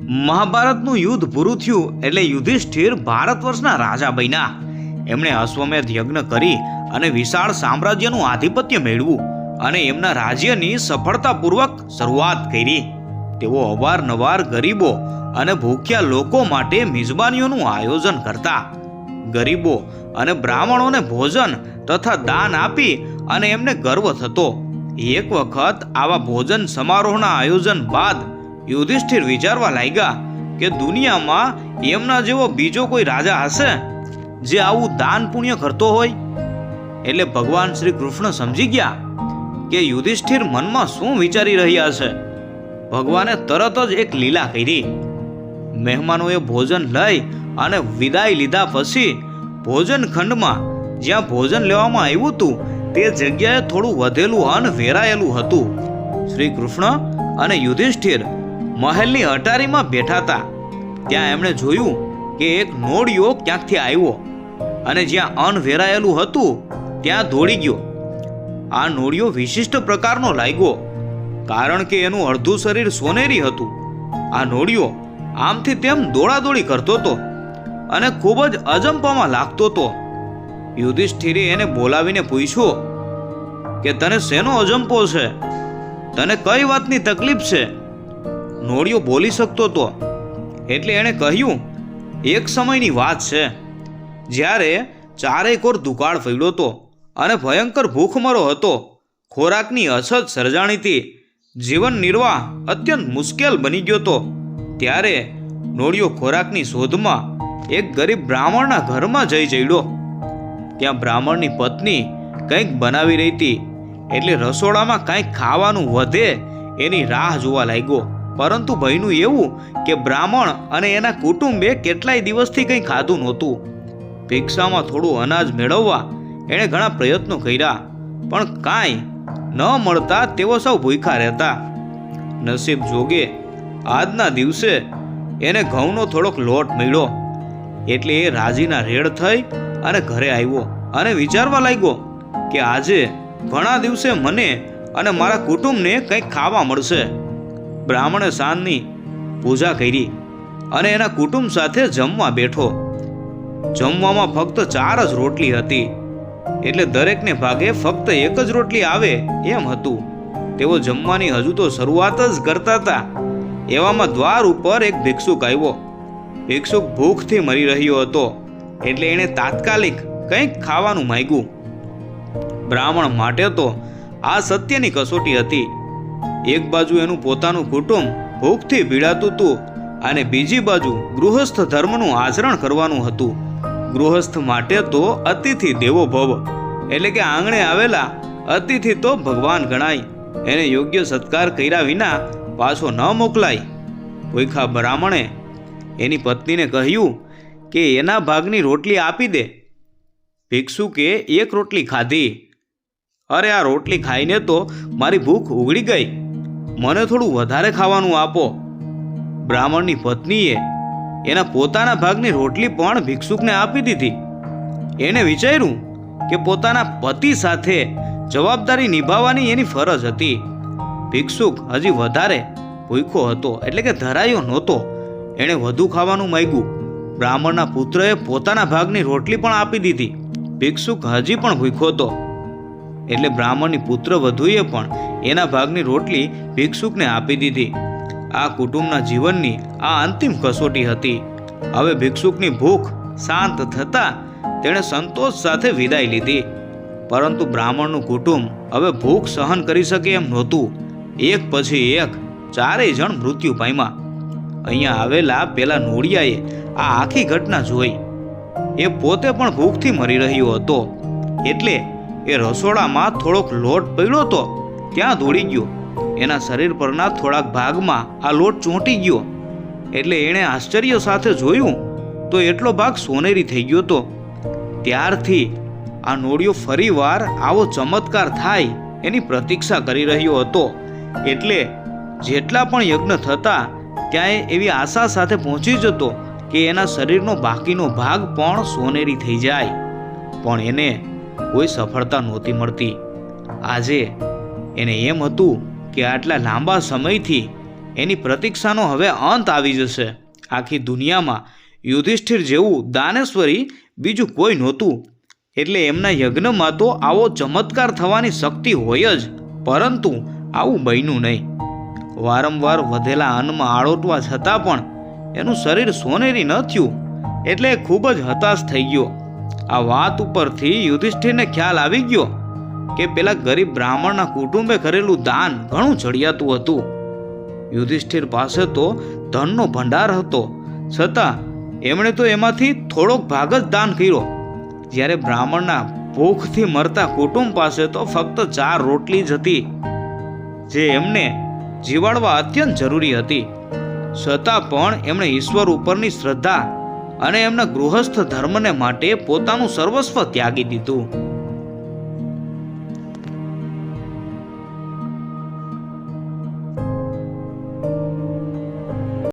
મહાભારતનું યુદ્ધ પૂરું થયું એટલે યુધિષ્ઠિર ભારત વર્ષના રાજા બન્યા. એમણે અશ્વમેધ યજ્ઞ કરી અને વિશાળ સામ્રાજ્યનું આધિપત્ય મેળવ્યું અને એમના રાજ્યની સફળતાપૂર્વક શરૂઆત કરી. તેઓ અવારનવાર ગરીબો અને ભૂખ્યા લોકો માટે મિજબાનીઓનું આયોજન કરતા. ગરીબો અને બ્રાહ્મણોને ભોજન તથા દાન આપી અને એમને ગર્વ થતો. એક વખત આવા ભોજન સમારોહના આયોજન બાદ યુધિષ્ઠિર વિચારવા લાગ્યા કે દુનિયામાં એમના જેવો બીજો કોઈ રાજા હશે જે આવું દાન પુણ્ય કરતો હોય. એટલે ભગવાન શ્રી કૃષ્ણ સમજી ગયા કે યુધિષ્ઠિર મનમાં શું વિચારી રહ્યા છે. ભગવાને તરત જ એક લીલા કરી. મહેમાનોએ ભોજન લઈ અને વિદાય લીધા પછી ભોજન ખંડમાં જ્યાં ભોજન લેવામાં આવ્યું હતું તે જગ્યાએ થોડું વધેલું અન્ન વેરાયેલું હતું. શ્રી કૃષ્ણ અને યુધિષ્ઠિર મહેલની અટારીમાં બેઠા હતા. ત્યાં એમણે જોયું કે એક નોળિયો ક્યાંકથી આવ્યો અને જ્યાં અન્ન વેરાયેલું હતું ત્યાં દોડી ગયો. આ નોળિયો વિશિષ્ટ પ્રકારનો લાગ્યો કારણ કે એનું અડધું શરીર સોનેરી હતું. આ નોળિયો આમથી તેમ દોડાદોડી કરતો હતો અને ખૂબ જ અજંપામાં લાગતો હતો. યુધિષ્ઠિરે એને બોલાવીને પૂછ્યું કે તને શેનો અજંપો છે? તને કઈ વાતની તકલીફ છે? નોળિયો બોલી શકતો હતો એટલે એણે કહ્યું, એક સમયની વાત છે જ્યારે ચારેય કોર દુકાળ ફેલ્યો હતો અને ભયંકર ભૂખમરો હતો. ખોરાકની અછત સર્જાણી હતી. જીવન નિર્વાહ અત્યંત મુશ્કેલ બની ગયો હતો. ત્યારે નોળિયો ખોરાકની શોધમાં એક ગરીબ બ્રાહ્મણના ઘરમાં જઈ ચડ્યો. ત્યાં બ્રાહ્મણની પત્ની કંઈક બનાવી રહી હતી એટલે રસોડામાં કંઈક ખાવાનું વધે એની રાહ જોવા લાગ્યો. પરંતુ ભયનું એવું કે બ્રાહ્મણ અને એના કુટુંબે કેટલાય દિવસથી કંઈ ખાધું નહોતું. ભિક્ષામાં થોડું અનાજ મેળવવા એણે ઘણા પ્રયત્નો કર્યા પણ કાંઈ ન મળતા તેઓ સૌ ભૂખ્યા રહેતા. નસીબ જોગે આજના દિવસે એને ઘઉંનો થોડોક લોટ મળ્યો એટલે એ રાજીના રેડ થઈ અને ઘરે આવ્યો અને વિચારવા લાગ્યો કે આજે ઘણા દિવસે મને અને મારા કુટુંબને કંઈક ખાવા મળશે. બ્રાહ્મણે સાંજની પૂજા કરી અને એના કુટુંબ સાથે જમવા બેઠો. જમવામાં ફક્ત 4 જ રોટલી હતી એટલે દરેકને ભાગે ફક્ત એક જ રોટલી આવે એમ હતું. તેઓ જમવાની હજુ તો શરૂઆત જ કરતા હતા. એવામાં દ્વાર ઉપર એક ભિક્ષુક આવ્યો. ભિક્ષુક ભૂખથી મરી રહ્યો હતો એટલે એણે તાત્કાલિક કંઈક ખાવાનું માંગ્યું. બ્રાહ્મણ માટે તો આ સત્યની કસોટી હતી. એક બાજુ એનું પોતાનું કુટુંબ ભૂખથી પીડાતું હતું અને બીજી બાજુ ગૃહસ્થ ધર્મનું આચરણ કરવાનું હતું. ગૃહસ્થ માટે તો અતિથિ દેવો ભવ એટલે કે આંગણે આવેલા અતિથિ તો ભગવાન ગણાય. એને યોગ્ય સત્કાર કર્યા વિના પાછો ન મોકલાય. ભૂખા બ્રાહ્મણે એની પત્નીને કહ્યું કે એના ભાગની રોટલી આપી દે. ભિક્ષુકે એક રોટલી ખાધી. અરે આ રોટલી ખાઈને તો મારી ભૂખ ઉગડી ગઈ, મને થોડું વધારે ખાવાનું આપો. બ્રાહ્મણની પત્નીએ એના પોતાના ભાગની રોટલી પણ ભિક્ષુકને આપી દીધી. એણે વિચાર્યું કે પોતાના પતિ સાથે જવાબદારી નિભાવવાની એની ફરજ હતી. ભિક્ષુક હજી વધારે ભૂખ્યો હતો એટલે કે ધરાયો નહોતો. એણે વધુ ખાવાનું માંગ્યું. બ્રાહ્મણના પુત્રએ પોતાના ભાગની રોટલી પણ આપી દીધી. ભિક્ષુક હજી પણ ભૂખ્યો હતો એટલે બ્રાહ્મણની પુત્ર વધુએ પણ એના ભાગની રોટલી ભિક્ષુકને આપી દીધી. આ કુટુંબના જીવનની આ અંતિમ કસોટી હતી. હવે ભિક્ષુકની ભૂખ શાંત થતાં તેણે સંતોષ સાથે વિદાય લીધી. પરંતુ બ્રાહ્મણનું કુટુંબ હવે ભૂખ સહન કરી શકે એમ નહોતું. એક પછી એક 4 જણ મૃત્યુ પામ્યા. અહીંયા આવેલા પેલા નોળિયાએ આ આખી ઘટના જોઈ. એ પોતે પણ ભૂખથી મરી રહ્યો હતો એટલે એ રસોડામાં થોડોક લોટ પડ્યો હતો ત્યાં દોડી ગયો. એના શરીર પરના થોડાક ભાગમાં આ લોટ ચોંટી ગયો એટલે એણે આશ્ચર્ય સાથે જોયું તો એટલો ભાગ સોનેરી થઈ ગયો હતો. ત્યારથી આ નોળિયો ફરીવાર આવો ચમત્કાર થાય એની પ્રતીક્ષા કરી રહ્યો હતો. એટલે જેટલા પણ યજ્ઞ થતા ત્યાં એવી આશા સાથે પહોંચી જતો કે એના શરીરનો બાકીનો ભાગ પણ સોનેરી થઈ જાય. પણ એને કોઈ સફળતા નહોતી મળતી. આજે એને એમ હતું કે આટલા લાંબા સમયથી એની પ્રતીક્ષાનો હવે અંત આવી જશે. આખી દુનિયામાં યુધિષ્ઠિર જેવું દાનેશ્વરી બીજું કોઈ નહોતું. એટલે એમના યજ્ઞમાં તો આવો ચમત્કાર થવાની શક્તિ હોય જ, પરંતુ આવું બન્યું નહીં. વારંવાર વધેલા અન્નમાં આળોટવા છતાં પણ એનું શરીર સોનેરી ન થયું, એટલે એ ખૂબ જ હતાશ થઈ ગયો. આ વાત ઉપરથી યુધિષ્ઠિરને ખ્યાલ આવી ગયો કે પેલા ગરીબ બ્રાહ્મણના કુટુંબે કરેલું દાન ઘણું ચડિયાતું હતું. યુધિષ્ઠિર પાસે તો ધનનો ભંડાર હતો, છતાં એમણે તો એમાંથી થોડોક ભાગ જ દાન કર્યો. જ્યારે બ્રાહ્મણના ભૂખથી મરતા કુટુંબ પાસે તો ફક્ત 4 રોટલી જ હતી, જે એમને જીવાડવા અત્યંત જરૂરી હતી. છતાં પણ એમણે ઈશ્વર ઉપરની શ્રદ્ધા અને એમના ગૃહસ્થ ધર્મને માટે પોતાનું સર્વસ્વ ત્યાગી દીધું.